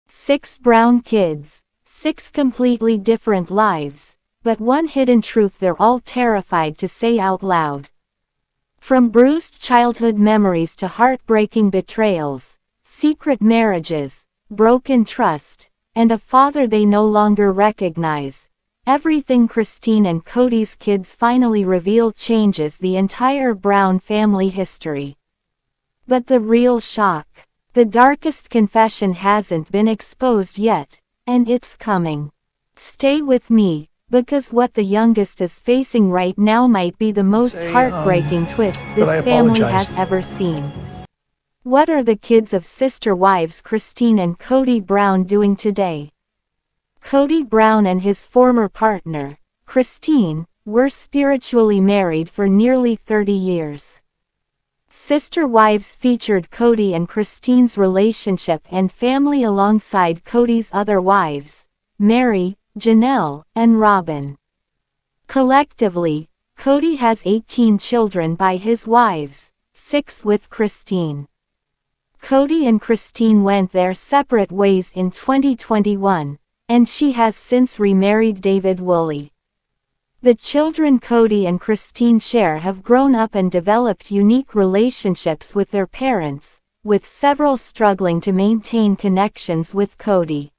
6 Brown kids, 6 completely different lives, but one hidden truth they're all terrified to say out loud. From bruised childhood memories to heartbreaking betrayals, secret marriages, broken trust, and a father they no longer recognize, everything Christine and Kody's kids finally reveal changes the entire Brown family history. But the real shock, the darkest confession hasn't been exposed yet, and it's coming. Stay with me, because what the youngest is facing right now might be the most heartbreaking twist this family has ever seen. What are the kids of sister wives Christine and Kody Brown doing today? Kody Brown and his former partner, Christine, were spiritually married for nearly 30 years. Sister Wives featured Kody and Christine's relationship and family alongside Kody's other wives, Mary, Janelle, and Robin. Collectively, Kody has 18 children by his wives, 6 with Christine. Kody and Christine went their separate ways in 2021, and she has since remarried David Woolley. The children Kody and Christine share have grown up and developed unique relationships with their parents, with several struggling to maintain connections with Kody.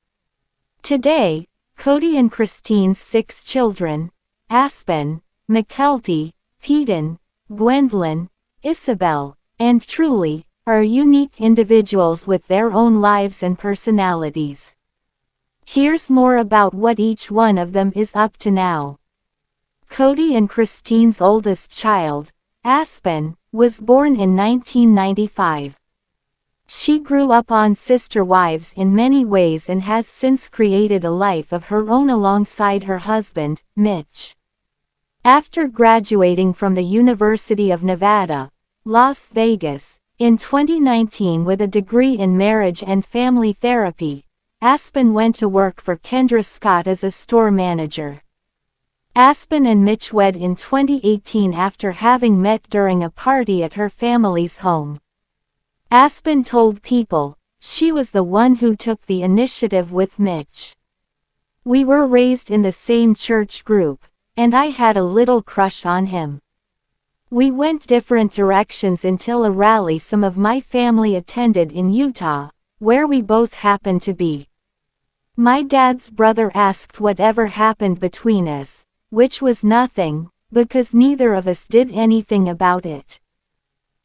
Today, Kody and Christine's 6 children, Aspyn, Mykelti, Paedon, Gwendlyn, Ysabel, and Truly, are unique individuals with their own lives and personalities. Here's more about what each one of them is up to now. Kody and Christine's oldest child, Aspyn, was born in 1995. She grew up on Sister Wives in many ways and has since created a life of her own alongside her husband, Mitch. After graduating from the University of Nevada, Las Vegas, in 2019 with a degree in marriage and family therapy, Aspyn went to work for Kendra Scott as a store manager. Aspyn and Mitch wed in 2018 after having met during a party at her family's home. Aspyn told People, she was the one who took the initiative with Mitch. We were raised in the same church group, and I had a little crush on him. We went different directions until a rally some of my family attended in Utah, where we both happened to be. My dad's brother asked whatever happened between us, which was nothing, because neither of us did anything about it.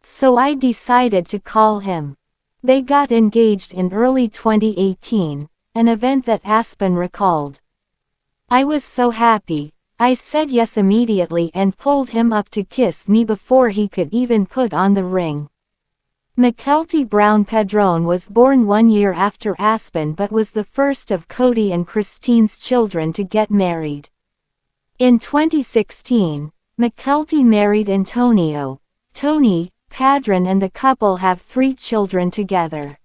So I decided to call him. They got engaged in early 2018, an event that Aspyn recalled. I was so happy, I said yes immediately and pulled him up to kiss me before he could even put on the ring. Mykelti Brown Paedon was born 1 year after Aspyn but was the first of Kody and Christine's children to get married. In 2016, Mykelti married Antonio, Tony, Paedon, and the couple have 3 children together.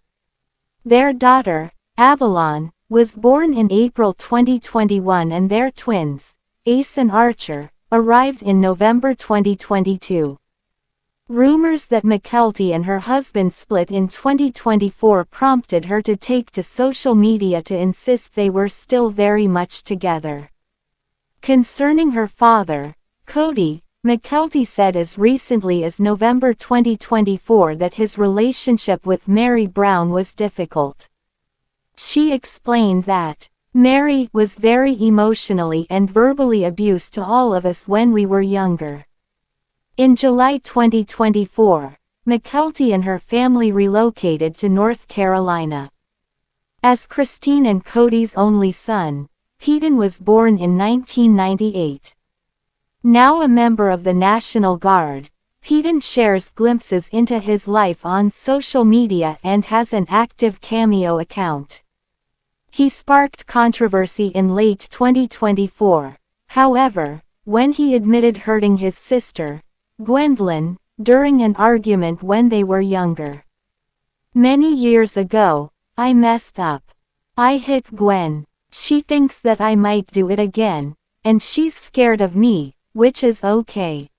Their daughter, Avalon, was born in April 2021 and their twins, Ace and Archer, arrived in November 2022. Rumors that Mykelti and her husband split in 2024 prompted her to take to social media to insist they were still very much together. Concerning her father, Kody, Mykelti said as recently as November 2024 that his relationship with Mary Brown was difficult. She explained that, Mary was very emotionally and verbally abused to all of us when we were younger. In July 2024, Mykelti and her family relocated to North Carolina. As Christine and Kody's only son, Paedon was born in 1998. Now a member of the National Guard, Paedon shares glimpses into his life on social media and has an active Cameo account. He sparked controversy in late 2024, however, when he admitted hurting his sister, Gwendlyn, during an argument when they were younger. Many years ago, I messed up. I hit Gwen. She thinks that I might do it again, and she's scared of me, which is okay.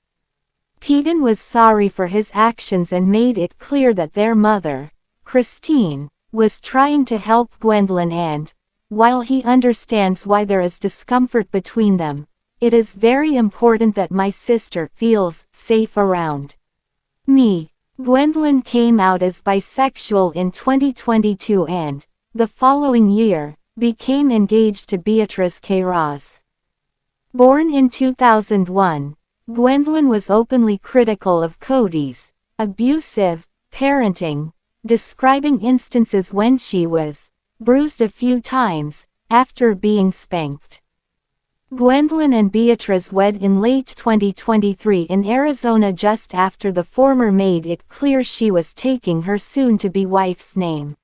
Paedon was sorry for his actions and made it clear that their mother, Christine, was trying to help Gwendlyn and, while he understands why there is discomfort between them, it is very important that my sister feels safe around me. Gwendlyn came out as bisexual in 2022 and, the following year, became engaged to Beatrice Queiroz. Born in 2001, Gwendlyn was openly critical of Kody'S abusive parenting, describing instances when she was bruised a few times after being spanked. Gwendlyn and Beatrice wed in late 2023 in Arizona just after the former made it clear she was taking her soon-to-be wife's name.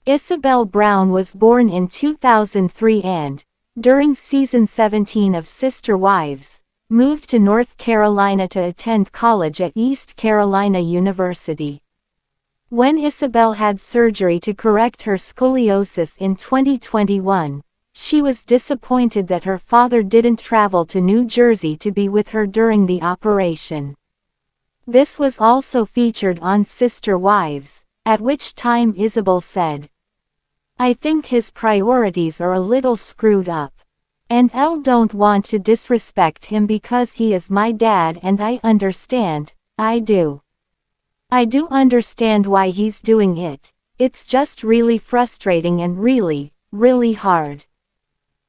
Ysabel Brown was born in 2003 and, during season 17 of Sister Wives, moved to North Carolina to attend college at East Carolina University. When Ysabel had surgery to correct her scoliosis in 2021, she was disappointed that her father didn't travel to New Jersey to be with her during the operation. This was also featured on Sister Wives, at which time Ysabel said, "I think his priorities are a little screwed up. And I don't want to disrespect him because he is my dad and I understand, I do. I do understand why he's doing it. It's just really frustrating and really, really hard."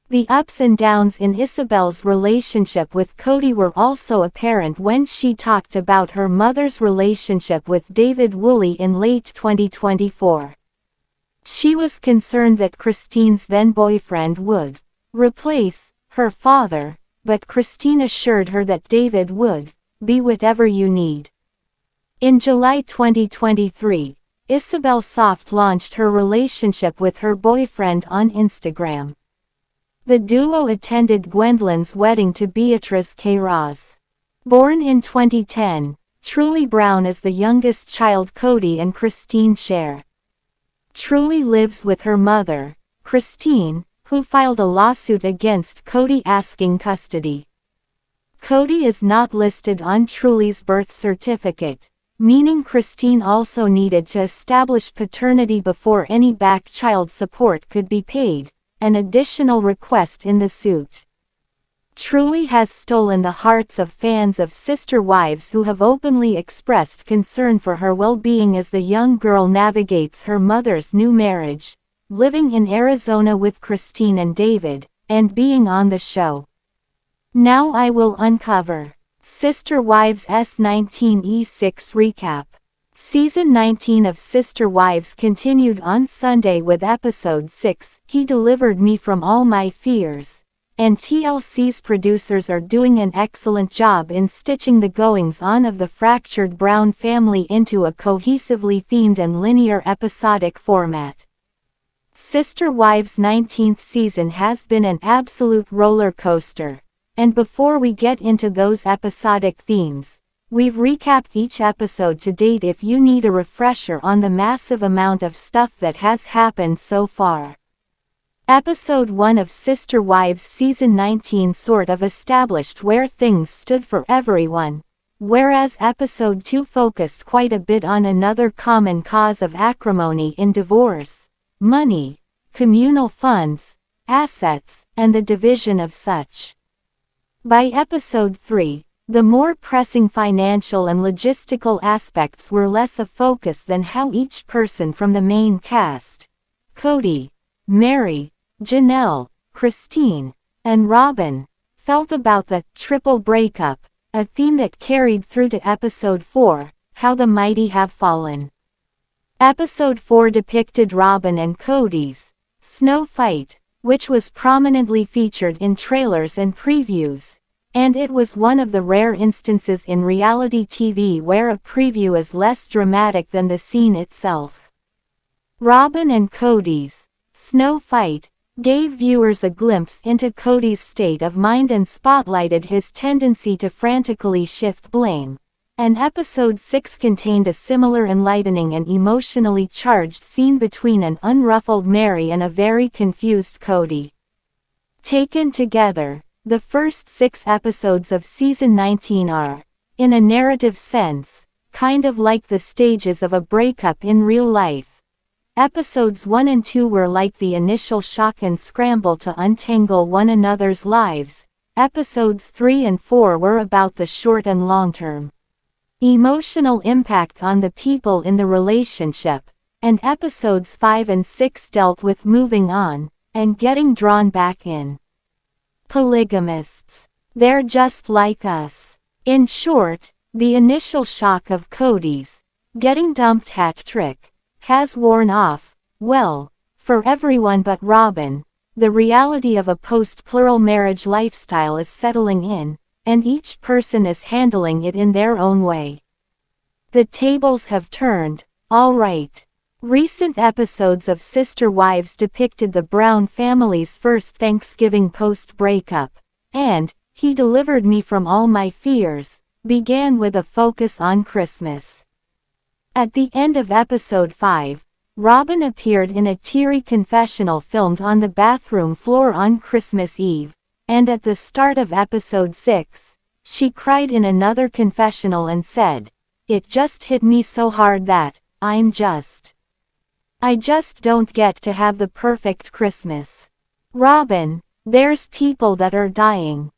The ups and downs in Ysabel's relationship with Kody were also apparent when she talked about her mother's relationship with David Woolley in late 2024. She was concerned that Christine's then-boyfriend would replace her father, but Christine assured her that David would be whatever you need. In July 2023, Ysabel soft-launched her relationship with her boyfriend on Instagram. The duo attended Gwendlyn's wedding to Beatrice Queiroz. Born in 2010, Truly Brown is the youngest child Kody and Christine share. Truly lives with her mother, Christine, who filed a lawsuit against Kody asking custody. Kody is not listed on Truly's birth certificate, meaning Christine also needed to establish paternity before any back child support could be paid, an additional request in the suit. Truly has stolen the hearts of fans of Sister Wives who have openly expressed concern for her well-being as the young girl navigates her mother's new marriage, living in Arizona with Christine and David, and being on the show. Now I will uncover Sister Wives S19E6 recap. Season 19 of Sister Wives continued on Sunday with episode 6, He Delivered Me From All My Fears, and TLC's producers are doing an excellent job in stitching the goings-on of the fractured Brown family into a cohesively themed and linear episodic format. Sister Wives' 19th season has been an absolute roller coaster, and before we get into those episodic themes, we've recapped each episode to date if you need a refresher on the massive amount of stuff that has happened so far. Episode 1 of Sister Wives Season 19 sort of established where things stood for everyone, whereas Episode 2 focused quite a bit on another common cause of acrimony in divorce: money, communal funds, assets, and the division of such. By Episode 3, the more pressing financial and logistical aspects were less a focus than how each person from the main cast, Kody, Mary, Janelle, Christine, and Robin, felt about the triple breakup, a theme that carried through to Episode 4, How the Mighty Have Fallen. Episode 4 depicted Robin and Kody's snow fight, which was prominently featured in trailers and previews, and it was one of the rare instances in reality TV where a preview is less dramatic than the scene itself. Robin and Kody's snow fight gave viewers a glimpse into Kody's state of mind and spotlighted his tendency to frantically shift blame, and Episode 6 contained a similar enlightening and emotionally charged scene between an unruffled Mary and a very confused Kody. Taken together, the first 6 episodes of Season 19 are, in a narrative sense, kind of like the stages of a breakup in real life. Episodes 1 and 2 were like the initial shock and scramble to untangle one another's lives. Episodes 3 and 4 were about the short and long-term emotional impact on the people in the relationship, and episodes 5 and 6 dealt with moving on, and getting drawn back in. Polygamists. They're just like us. In short, the initial shock of Kody's getting dumped hat trick has worn off, well, for everyone but Robyn. The reality of a post-plural marriage lifestyle is settling in, and each person is handling it in their own way. The tables have turned, all right. Recent episodes of Sister Wives depicted the Brown family's first Thanksgiving post-breakup, and He Delivered Me from All My Fears began with a focus on Christmas. At the end of episode 5, Robyn appeared in a teary confessional filmed on the bathroom floor on Christmas Eve, and at the start of episode 6, she cried in another confessional and said, "It just hit me so hard that I just don't get to have the perfect Christmas. Robyn, there's people that are dying."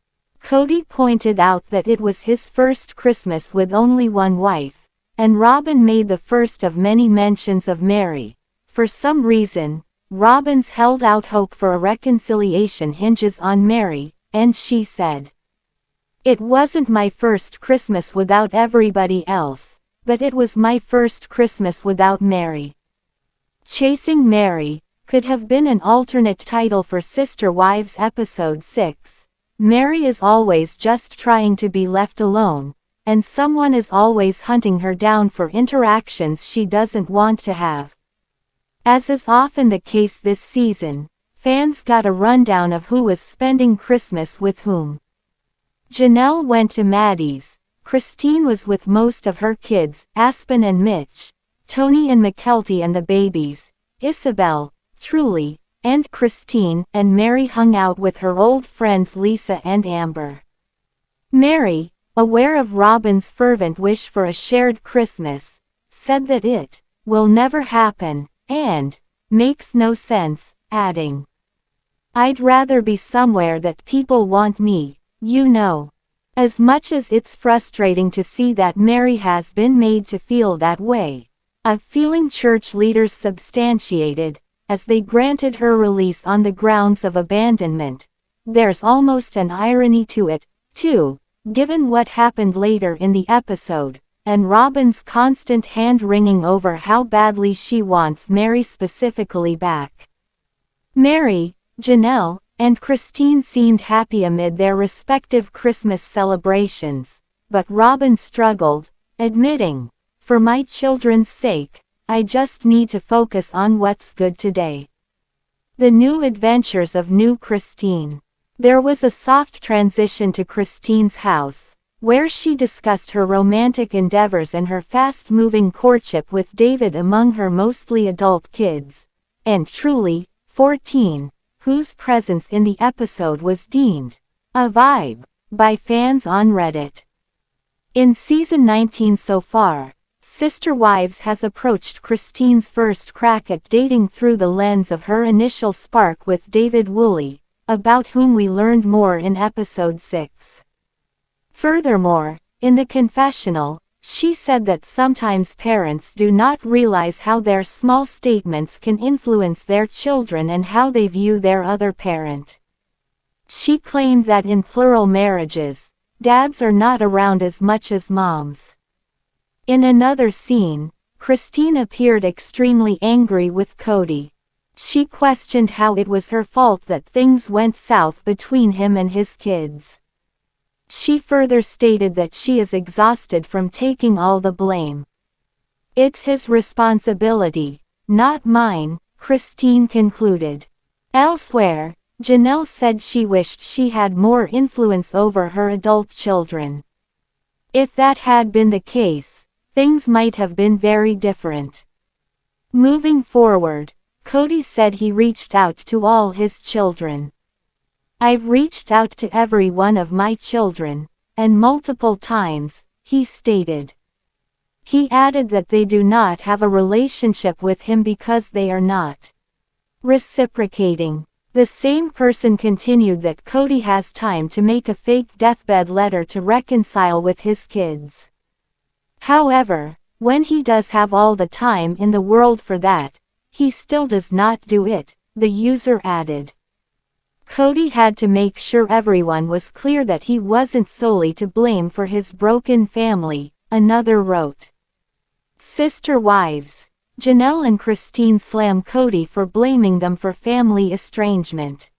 Kody pointed out that it was his first Christmas with only one wife, and Robyn made the first of many mentions of Mary. For some reason, Robyn's held out hope for a reconciliation hinges on Mary, and she said, "It wasn't my first Christmas without everybody else, but it was my first Christmas without Mary." Chasing Mary could have been an alternate title for Sister Wives episode 6. Mary is always just trying to be left alone, and someone is always hunting her down for interactions she doesn't want to have. As is often the case this season, fans got a rundown of who was spending Christmas with whom. Janelle went to Maddie's, Christine was with most of her kids, Aspyn and Mitch, Tony and Mykelti and the babies, Ysabel, Truly, and Christine, and Mary hung out with her old friends Lisa and Amber. Mary, aware of Robyn's fervent wish for a shared Christmas, said that it will never happen, and makes no sense, adding, "I'd rather be somewhere that people want me, you know." As much as it's frustrating to see that Mary has been made to feel that way, a feeling church leaders substantiated, as they granted her release on the grounds of abandonment, there's almost an irony to it, too, given what happened later in the episode, and Robyn's constant hand-wringing over how badly she wants Mary specifically back. Mary, Janelle, and Christine seemed happy amid their respective Christmas celebrations, but Robyn struggled, admitting, "For my children's sake, I just need to focus on what's good today." The new adventures of new Christine. There was a soft transition to Christine's house, where she discussed her romantic endeavors and her fast-moving courtship with David among her mostly adult kids, and Truly, 14, whose presence in the episode was deemed a vibe by fans on Reddit. In season 19 so far, Sister Wives has approached Christine's first crack at dating through the lens of her initial spark with David Woolley, about whom we learned more in episode 6. Furthermore, in the confessional, she said that sometimes parents do not realize how their small statements can influence their children and how they view their other parent. She claimed that in plural marriages, dads are not around as much as moms. In another scene, Christine appeared extremely angry with Kody. She questioned how it was her fault that things went south between him and his kids. She further stated that she is exhausted from taking all the blame. "It's his responsibility, not mine," Christine concluded. Elsewhere, Janelle said she wished she had more influence over her adult children. If that had been the case, things might have been very different. Moving forward, Kody said he reached out to all his children. "I've reached out to every one of my children, and multiple times," he stated. He added that they do not have a relationship with him because they are not reciprocating. The same person continued that Kody has time to make a fake deathbed letter to reconcile with his kids. However, when he does have all the time in the world for that, he still does not do it, the user added. Kody had to make sure everyone was clear that he wasn't solely to blame for his broken family, another wrote. Sister wives. Janelle and Christine slam Kody for blaming them for family estrangement.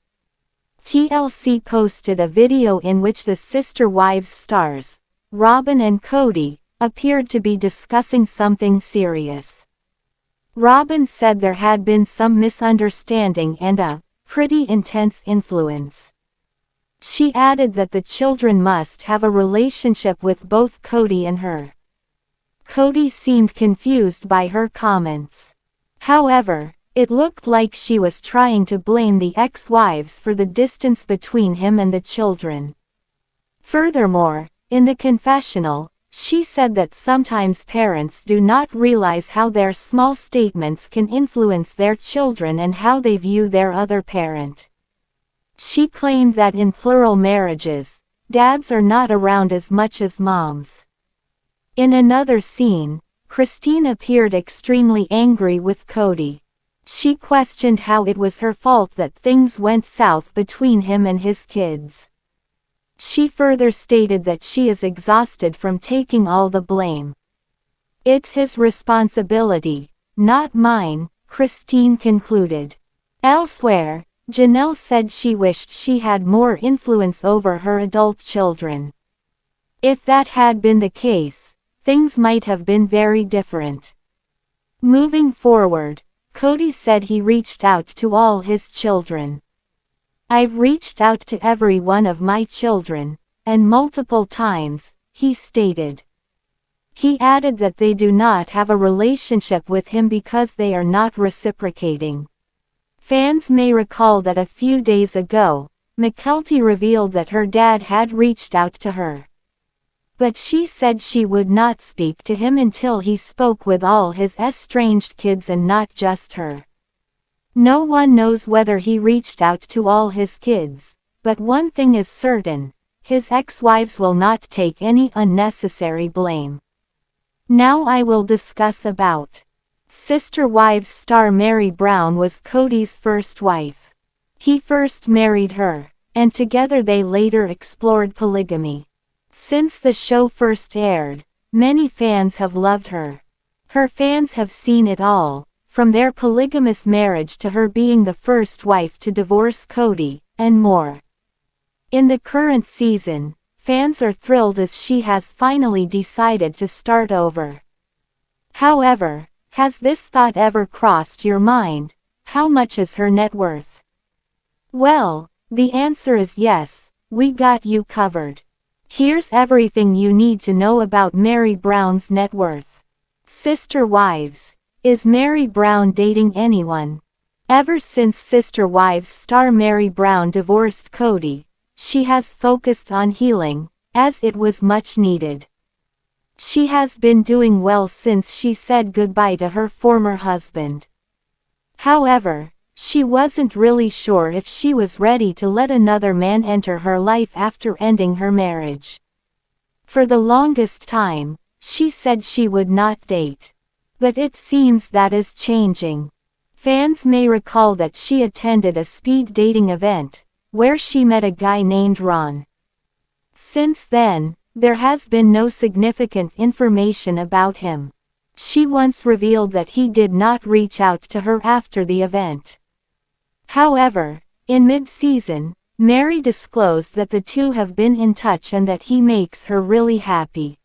TLC posted a video in which the sister wives stars, Robyn and Kody, appeared to be discussing something serious. Robyn said there had been some misunderstanding and a pretty intense influence. She added that the children must have a relationship with both Kody and her. Kody seemed confused by her comments. However, it looked like she was trying to blame the ex-wives for the distance between him and the children. Furthermore, in the confessional, she said that sometimes parents do not realize how their small statements can influence their children and how they view their other parent. She claimed that in plural marriages, dads are not around as much as moms. In another scene, Christine appeared extremely angry with Kody. She questioned how it was her fault that things went south between him and his kids. She further stated that she is exhausted from taking all the blame. It's his responsibility, not mine, Christine concluded. Elsewhere, Janelle said she wished she had more influence over her adult children. If that had been the case, things might have been very different. Moving forward, Kody said he reached out to all his children. I've reached out to every one of my children, and multiple times, he stated. He added that they do not have a relationship with him because they are not reciprocating. Fans may recall that a few days ago, Mykelti revealed that her dad had reached out to her. But she said she would not speak to him until he spoke with all his estranged kids and not just her. No one knows whether he reached out to all his kids, but one thing is certain, his ex-wives will not take any unnecessary blame. Now I will discuss about Sister Wives star Meri Brown was Kody's first wife. He first married her, and together they later explored polygamy. Since the show first aired, many fans have loved her. Her fans have seen it all, from their polygamous marriage to her being the first wife to divorce Kody, and more. In the current season, fans are thrilled as she has finally decided to start over. However, has this thought ever crossed your mind? How much is her net worth? Well, the answer is yes, we got you covered. Here's everything you need to know about Meri Brown's net worth. Sister Wives. Is Meri Brown dating anyone? Ever since Sister Wives star Meri Brown divorced Kody, she has focused on healing, as it was much needed. She has been doing well since she said goodbye to her former husband. However, she wasn't really sure if she was ready to let another man enter her life after ending her marriage. For the longest time, she said she would not date. But it seems that is changing. Fans may recall that she attended a speed dating event, where she met a guy named Ron. Since then, there has been no significant information about him. She once revealed that he did not reach out to her after the event. However, in mid-season, Meri disclosed that the two have been in touch and that he makes her really happy.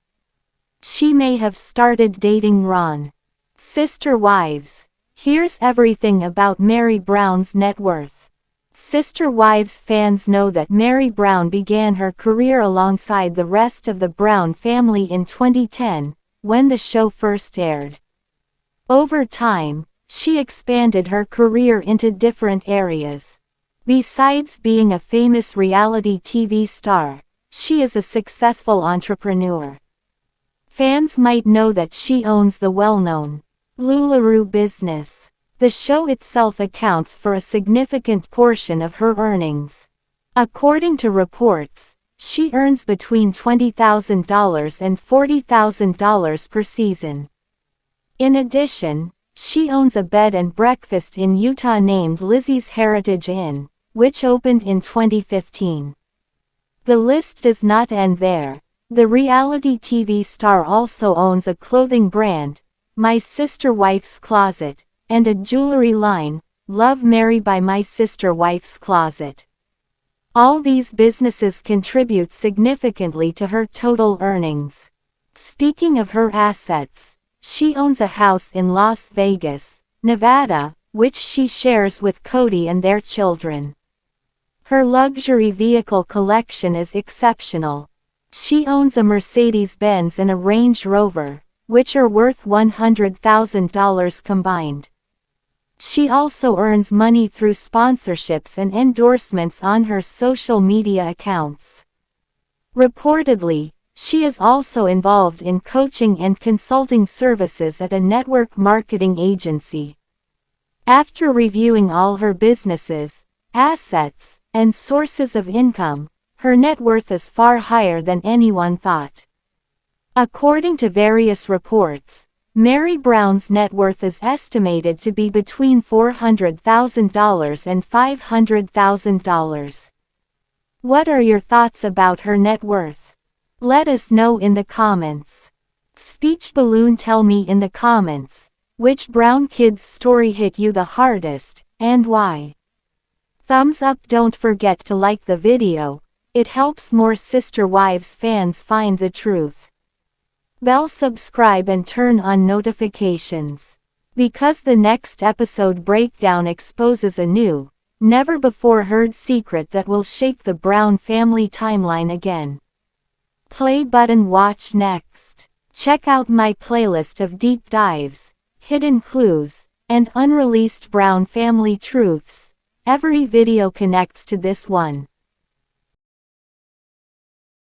She may have started dating Ron. Sister Wives. Here's everything about Meri Brown's net worth. Sister Wives fans know that Meri Brown began her career alongside the rest of the Brown family in 2010, when the show first aired. Over time, she expanded her career into different areas. Besides being a famous reality TV star, she is a successful entrepreneur. Fans might know that she owns the well-known LuLaRoe business. The show itself accounts for a significant portion of her earnings. According to reports, she earns between $20,000 and $40,000 per season. In addition, she owns a bed and breakfast in Utah named Lizzie's Heritage Inn, which opened in 2015. The list does not end there. The reality TV star also owns a clothing brand, My Sister Wife's Closet, and a jewelry line, Love Mary by My Sister Wife's Closet. All these businesses contribute significantly to her total earnings. Speaking of her assets, she owns a house in Las Vegas, Nevada, which she shares with Kody and their children. Her luxury vehicle collection is exceptional. She owns a Mercedes-Benz and a Range Rover, which are worth $100,000 combined. She also earns money through sponsorships and endorsements on her social media accounts. Reportedly, she is also involved in coaching and consulting services at a network marketing agency. After reviewing all her businesses, assets, and sources of income, her net worth is far higher than anyone thought. According to various reports, Mary Brown's net worth is estimated to be between $400,000 and $500,000. What are your thoughts about her net worth? Let us know in the comments. Speech balloon, tell me in the comments, which Brown kids story hit you the hardest, and why? Thumbs up, don't forget to like the video. It helps more Sister Wives fans find the truth. Bell, subscribe and turn on notifications. Because the next episode breakdown exposes a new, never before heard secret that will shake the Brown family timeline again. Play button, watch next. Check out my playlist of deep dives, hidden clues, and unreleased Brown family truths. Every video connects to this one.